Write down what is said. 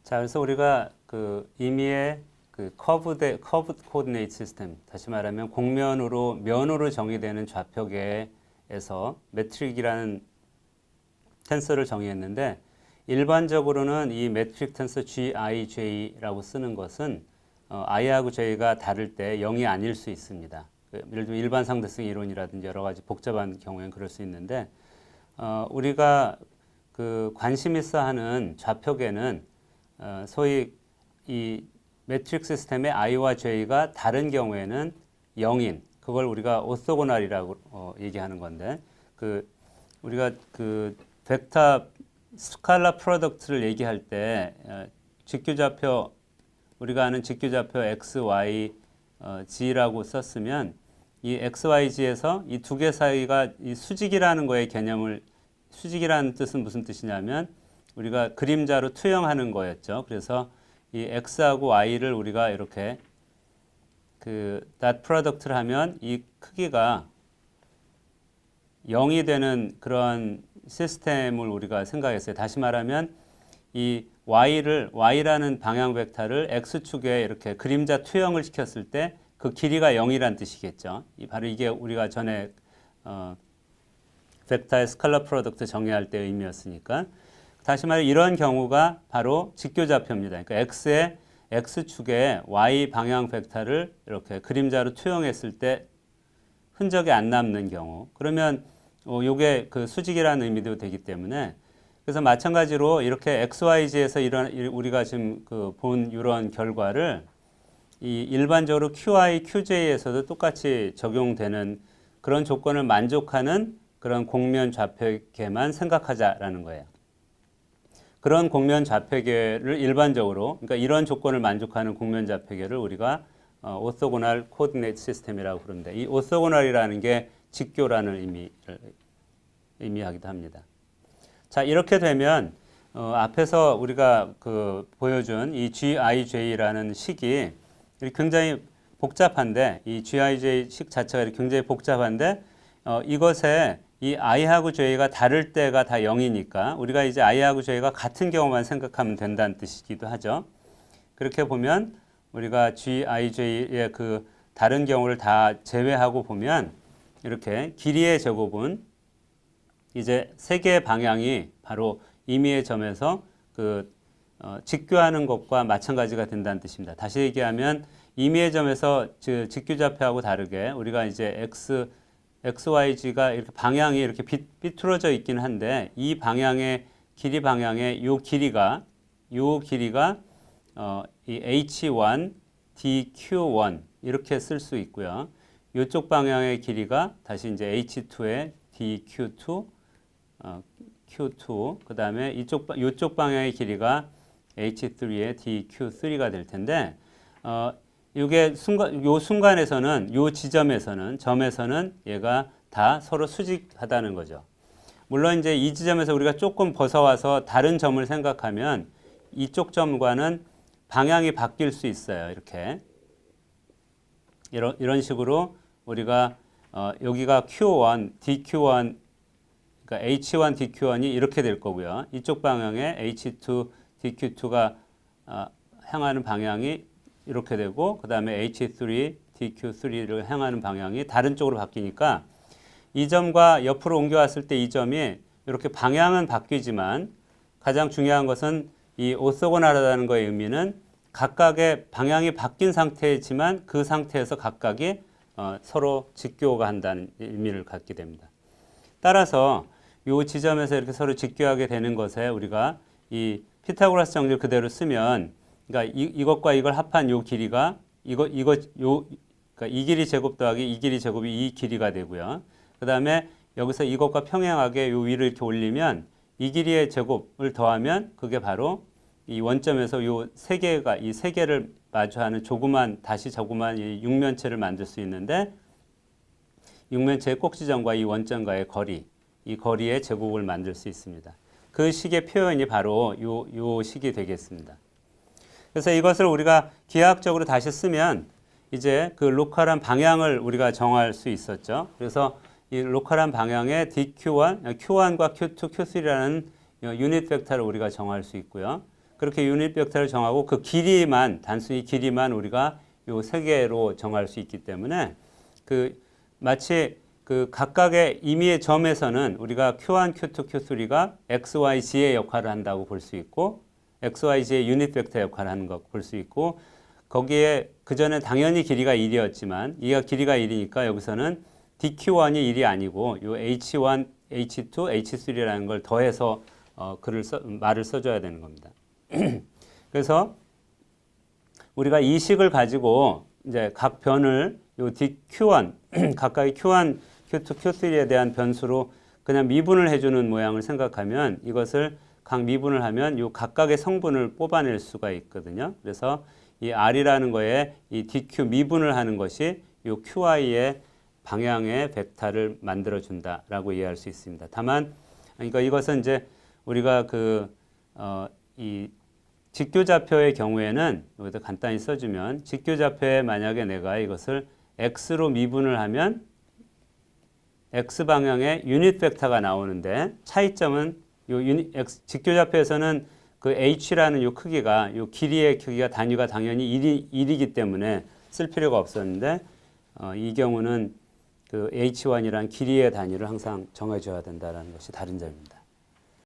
자, 그래서 우리가 그 임의의 그 커브 코디네이트 시스템, 다시 말하면 면으로 정의되는 좌표계에서 매트릭이라는 텐서를 정의했는데, 일반적으로는 이 매트릭 텐서 GIJ라고 쓰는 것은 I하고 J가 다를 때 0이 아닐 수 있습니다. 예를 들면 일반 상대성 이론이라든지 여러 가지 복잡한 경우에는 그럴 수 있는데, 우리가 그 관심 있어 하는 좌표계는 소위 이 매트릭 시스템의 I와 J가 다른 경우에는 0인, 그걸 우리가 오토고널이라고 얘기하는 건데, 우리가 그 벡터 스칼라 프로덕트를 얘기할 때 직교좌표, 우리가 아는 직교좌표 x, y, g라고 썼으면 이 x, y, g에서 이 두 개 사이가 이 수직이라는 거의 개념을, 수직이라는 뜻은 무슨 뜻이냐면 우리가 그림자로 투영하는 거였죠. 그래서 이 x하고 y를 우리가 이렇게 그 dot product를 하면 이 크기가 0이 되는 그런 시스템을 우리가 생각했어요. 다시 말하면 이 y라는 방향 벡터를 x축에 이렇게 그림자 투영을 시켰을 때 그 길이가 0이란 뜻이겠죠. 바로 이게 우리가 전에 벡터의 스칼라 프로덕트 정의할 때의 의미였으니까. 다시 말해 이런 경우가 바로 직교좌표입니다. 그러니까 x축에 y 방향 벡터를 이렇게 그림자로 투영했을 때 흔적이 안 남는 경우. 그러면 요게 그 수직이라는 의미도 되기 때문에, 그래서 마찬가지로 이렇게 XYZ에서 우리가 지금 그 본 이런 결과를 이 일반적으로 QI, QJ에서도 똑같이 적용되는 그런 조건을 만족하는 그런 공면 좌표계만 생각하자라는 거예요. 그런 공면 좌표계를 일반적으로, 그러니까 이런 조건을 만족하는 공면 좌표계를 우리가 오토고널 코디네이트 시스템이라고 부릅니다. 이 오토고널이라는 게 직교라는 의미를 의미하기도 합니다. 자, 이렇게 되면 앞에서 우리가 그 보여준 이 GIJ라는 식이 굉장히 복잡한데, 이 GIJ 식 자체가 굉장히 복잡한데, 이것에 이 I하고 J가 다를 때가 다 0이니까 우리가 이제 I하고 J가 같은 경우만 생각하면 된다는 뜻이기도 하죠. 그렇게 보면 우리가 GIJ의 그 다른 경우를 다 제외하고 보면 이렇게 길이의 제곱은 이제 세 개의 방향이 바로 임의의 점에서 직교하는 것과 마찬가지가 된다는 뜻입니다. 다시 얘기하면 임의의 점에서 직교좌표하고 다르게 우리가 이제 XYG가 이렇게 방향이 이렇게 삐뚤어져 있긴 한데, 이 방향의 길이 방향의 요 길이가 이 H1, DQ1 이렇게 쓸 수 있고요. 이쪽 방향의 길이가 다시 이제 H2의 DQ2, Q2, 그 다음에 이쪽 방향의 길이가 H3의 DQ3가 될 텐데, 이게 요 순간에서는, 요 점에서는 얘가 다 서로 수직하다는 거죠. 물론 이제 이 지점에서 우리가 조금 벗어와서 다른 점을 생각하면 이쪽 점과는 방향이 바뀔 수 있어요. 이렇게. 이런 식으로 우리가 여기가 Q1, DQ1, 그러니까 H1, DQ1이 이렇게 될 거고요. 이쪽 방향에 H2, DQ2가 향하는 방향이 이렇게 되고, 그 다음에 H3, DQ3를 향하는 방향이 다른 쪽으로 바뀌니까 이 점과 옆으로 옮겨왔을 때 이 점이 이렇게 방향은 바뀌지만 가장 중요한 것은 이 오토고널하다는 거의 의미는 각각의 방향이 바뀐 상태이지만 그 상태에서 각각이 서로 직교가 한다는 의미를 갖게 됩니다. 따라서 이 지점에서 이렇게 서로 직교하게 되는 것에 우리가 이 피타고라스 정리를 그대로 쓰면, 그러니까 이것과 이걸 합한 요 길이가 그러니까 이 길이 제곱 더하기 이 길이 제곱이 이 길이가 되고요. 그 다음에 여기서 이것과 평행하게 요 위를 이렇게 올리면 이 길이의 제곱을 더하면 그게 바로 이 원점에서 요 세 개를 마주하는 다시 조그만 이 육면체를 만들 수 있는데, 육면체의 꼭지점과 이 원점과의 거리, 이 거리의 제곱을 만들 수 있습니다. 그 식의 표현이 바로 요 식이 되겠습니다. 그래서 이것을 우리가 기하학적으로 다시 쓰면 이제 그 로컬한 방향을 우리가 정할 수 있었죠. 그래서 이 로컬한 방향의 DQ1, Q1과 Q2, Q3라는 유닛 벡터를 우리가 정할 수 있고요. 그렇게 유닛 벡터를 정하고 그 길이만 단순히 길이만 우리가 요 세 개로 정할 수 있기 때문에 그 마치 그 각각의 임의의 점에서는 우리가 Q1, Q2, Q3가 X, Y, Z의 역할을 한다고 볼 수 있고 X, Y, Z의 유닛 벡터 역할을 하는 거 볼 수 있고 거기에 그 전에 당연히 길이가 1이었지만 이가 길이가 1이니까 여기서는 DQ1이 1이 아니고 요 H1, H2, H3라는 걸 더해서 말을 써줘야 되는 겁니다. 그래서 우리가 이 식을 가지고 이제 각 변을 요 DQ1 각각의 Q1, Q2, Q3에 대한 변수로 그냥 미분을 해주는 모양을 생각하면 이것을 각 미분을 하면 요 각각의 성분을 뽑아낼 수가 있거든요. 그래서 이 R이라는 거에 이 DQ 미분을 하는 것이 요 QI의 방향의 벡터를 만들어 준다라고 이해할 수 있습니다. 다만 그러니까 이것은 이제 우리가 이 직교좌표의 경우에는 여기다 간단히 써주면 직교좌표에 만약에 내가 이것을 x로 미분을 하면 x 방향의 유닛 벡터가 나오는데 차이점은 직교좌표에서는 그 h라는 요 크기가 요 길이의 크기가 단위가 당연히 1이기 때문에 쓸 필요가 없었는데 이 경우는 그 h1이란 길이의 단위를 항상 정해줘야 된다는 것이 다른 점입니다.